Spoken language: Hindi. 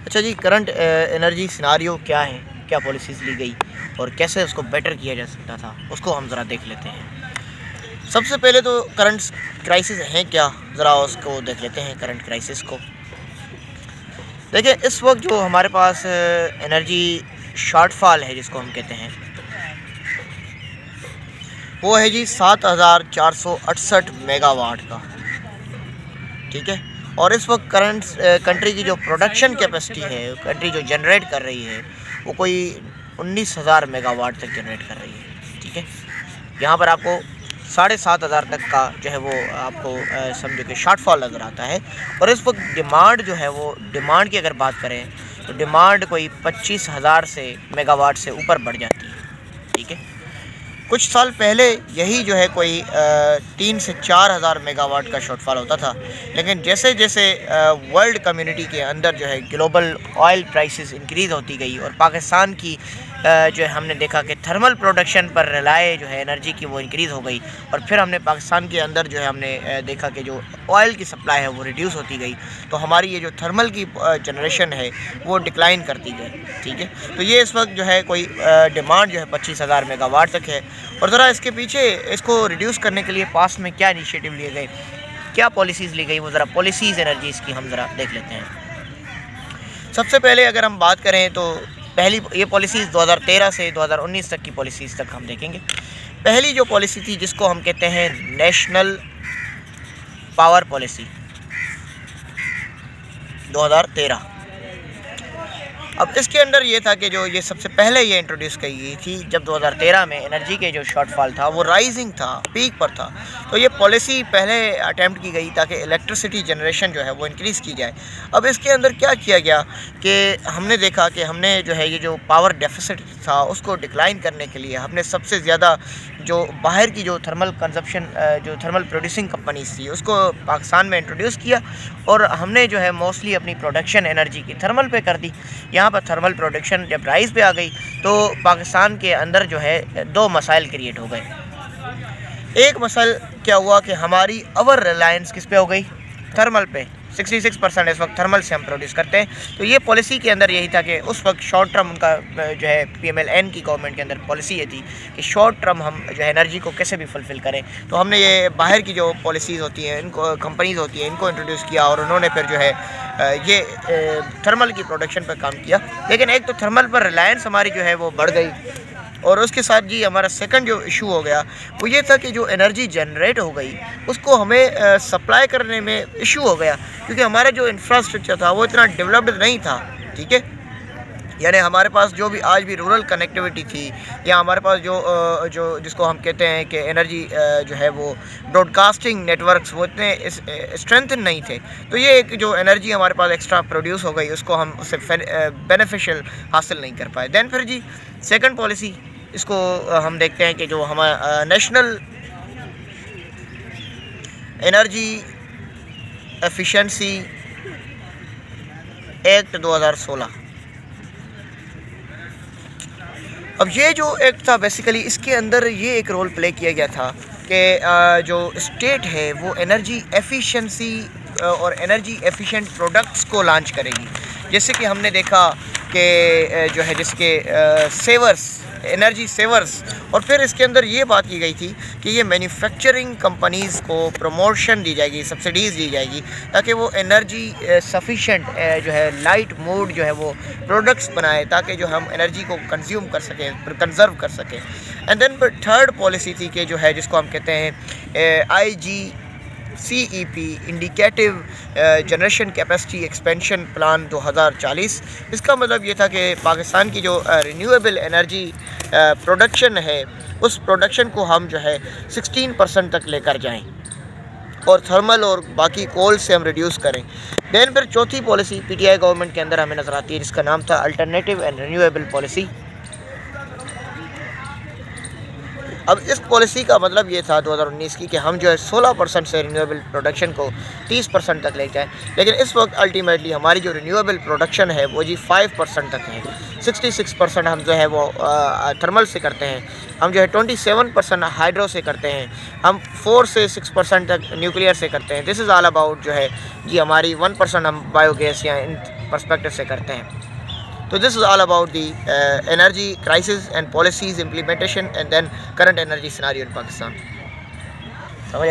अच्छा जी, करंट एनर्जी सिनारियो क्या है, क्या पॉलिसीज़ ली गई और कैसे उसको बेटर किया जा सकता था, उसको हम ज़रा देख लेते हैं। सबसे पहले तो करंट क्राइसिस हैं क्या, ज़रा उसको देख लेते हैं। करंट क्राइसिस को देखिए, इस वक्त जो हमारे पास एनर्जी शॉर्टफॉल है जिसको हम कहते हैं, वो है जी 7468 मेगावाट का, ठीक है। और इस वक्त करंट कंट्री की जो प्रोडक्शन कैपेसिटी है, कंट्री जो जनरेट कर रही है, वो कोई 19,000 मेगावाट तक जनरेट कर रही है, ठीक है। यहाँ पर आपको 7,500 तक का जो है वो आपको समझो कि शॉर्टफॉल नज़र आता है। और इस वक्त डिमांड जो है वो, डिमांड की अगर बात करें तो डिमांड कोई 25,000 से मेगावाट से ऊपर बढ़ जाती है, ठीक है। कुछ साल पहले यही जो है कोई 3 से 4,000 मेगावाट का शॉर्टफॉल होता था, लेकिन जैसे जैसे वर्ल्ड कम्युनिटी के अंदर जो है ग्लोबल ऑयल प्राइसेस इंक्रीज़ होती गई और पाकिस्तान की जो है हमने देखा कि थर्मल प्रोडक्शन पर रिलाय जो है एनर्जी की वो इंक्रीज़ हो गई। और फिर हमने पाकिस्तान के अंदर जो है हमने देखा कि जो ऑयल की सप्लाई है वो रिड्यूस होती गई, तो हमारी ये जो थर्मल की जनरेशन है वो डिक्लाइन करती गई, ठीक है। तो ये इस वक्त जो है कोई डिमांड जो है 25,000 मेगावाट तक है। और ज़रा इसके पीछे इसको रिड्यूस करने के लिए पास में क्या इनिशिएटिव लिए गए, क्या पॉलिसीज़ ली गई, वो ज़रा पॉलिसीज़ एनर्जीज़ की हम ज़रा देख लेते हैं। सबसे पहले अगर हम बात करें तो पहली ये पॉलिसीज़ 2013 से 2019 तक की पॉलिसीज़ तक हम देखेंगे। पहली जो पॉलिसी थी जिसको हम कहते हैं नेशनल पावर पॉलिसी 2013। अब इसके अंदर ये था कि जो ये सबसे पहले ये इंट्रोड्यूस की गई थी जब 2013 में एनर्जी के जो शॉर्टफॉल था वो राइजिंग था, पीक पर था। तो ये पॉलिसी पहले अटैम्प्ट की गई ताकि इलेक्ट्रिसिटी जनरेशन जो है वो इंक्रीज़ की जाए। अब इसके अंदर क्या किया गया कि हमने देखा कि हमने जो है ये जो पावर डेफिसिट था उसको डिक्लाइन करने के लिए हमने सबसे ज़्यादा जो बाहर की जो थर्मल कंजप्शन, जो थर्मल प्रोड्यूसिंग कंपनीज थी उसको पाकिस्तान में इंट्रोड्यूस किया। और हमने जो है मोस्टली अपनी प्रोडक्शन एनर्जी की थर्मल पे कर दी। यहाँ पर थर्मल प्रोडक्शन जब राइज पे आ गई तो पाकिस्तान के अंदर जो है दो मसाइल क्रिएट हो गए। एक मसाइल क्या हुआ कि हमारी ओवर रिलायंस किस पे हो गई, थर्मल पे। 66% इस वक्त थर्मल से हम प्रोड्यूस करते हैं। तो ये पॉलिसी के अंदर यही था कि उस वक्त शॉर्ट टर्म उनका जो है PMLN की गवर्नमेंट के अंदर पॉलिसी ये थी कि शॉर्ट टर्म हम जो है एनर्जी को कैसे भी फुलफ़िल करें। तो हमने ये बाहर की जो पॉलिसीज़ होती हैं, इनको कंपनीज़ होती हैं, इनको इंट्रोड्यूस किया और उन्होंने फिर जो है ये थर्मल की प्रोडक्शन पर काम किया। लेकिन एक तो थर्मल पर रिलायंस हमारी जो है वो बढ़ गई, और उसके साथ जी हमारा सेकंड जो इशू हो गया वो ये था कि जो एनर्जी जनरेट हो गई उसको हमें सप्लाई करने में इशू हो गया, क्योंकि हमारा जो इंफ्रास्ट्रक्चर था वो इतना डेवलप्ड नहीं था, ठीक है। यानी हमारे पास जो भी आज भी रूरल कनेक्टिविटी थी, या हमारे पास जो जिसको हम कहते हैं कि एनर्जी जो है वो ब्रॉडकास्टिंग नेटवर्क्स वो इतने स्ट्रेंथन नहीं थे। तो ये एक जो एनर्जी हमारे पास एक्स्ट्रा प्रोड्यूस हो गई उसको हम उससे बेनिफिशियल हासिल नहीं कर पाए। दैन फिर जी सेकंड पॉलिसी इसको हम देखते हैं कि जो हमारा नेशनल एनर्जी एफिशिएंसी एक्ट 2016। अब ये जो एक्ट था बेसिकली इसके अंदर ये एक रोल प्ले किया गया था कि जो स्टेट है वो एनर्जी एफिशिएंसी और एनर्जी एफिशिएंट प्रोडक्ट्स को लॉन्च करेगी। जैसे कि हमने देखा कि जो है जिसके सेवर्स, एनर्जी सेवर्स, और फिर इसके अंदर ये बात की गई थी कि ये मैन्युफैक्चरिंग कंपनीज़ को प्रमोशन दी जाएगी, सब्सिडीज़ दी जाएगी ताकि वो एनर्जी सफिशेंट जो है लाइट मोड जो है वो प्रोडक्ट्स बनाए ताकि जो हम एनर्जी को कंज्यूम कर सकें, कंजर्व कर सकें। एंड देन पर थर्ड पॉलिसी थी कि जो है जिसको हम कहते हैं IGCEP indicative generation capacity expansion plan 2040। इसका मतलब ये था कि पाकिस्तान की जो रिन्यूएबल एनर्जी प्रोडक्शन है उस प्रोडक्शन को हम जो है 16% तक लेकर जाएं और थर्मल और बाकी कोल से हम रिड्यूस करें। दैन फिर चौथी पॉलिसी PTI गवर्नमेंट के अंदर हमें नज़र आती है जिसका नाम था अल्टरनेटिव एंड रिन्यूएबल पॉलिसी। अब इस पॉलिसी का मतलब ये था 2019 की कि हम जो है 16% से रिन्यूएबल प्रोडक्शन को 30% तक ले जाएँ। लेकिन इस वक्त अल्टीमेटली हमारी जो रिन्यूएबल प्रोडक्शन है वो जी 5% तक है। 66% हम जो है वो थर्मल से करते हैं, हम जो है 27% हाइड्रो से करते हैं, हम 4 से 6% तक न्यूक्लियर से करते हैं। दिस इज़ ऑल अबाउट जो है जी हमारी 1% हम बायोगैस या पर्सपेक्टिव से करते हैं। तो this is all about the energy crisis and policies implementation and then current energy scenario in Pakistan. समझ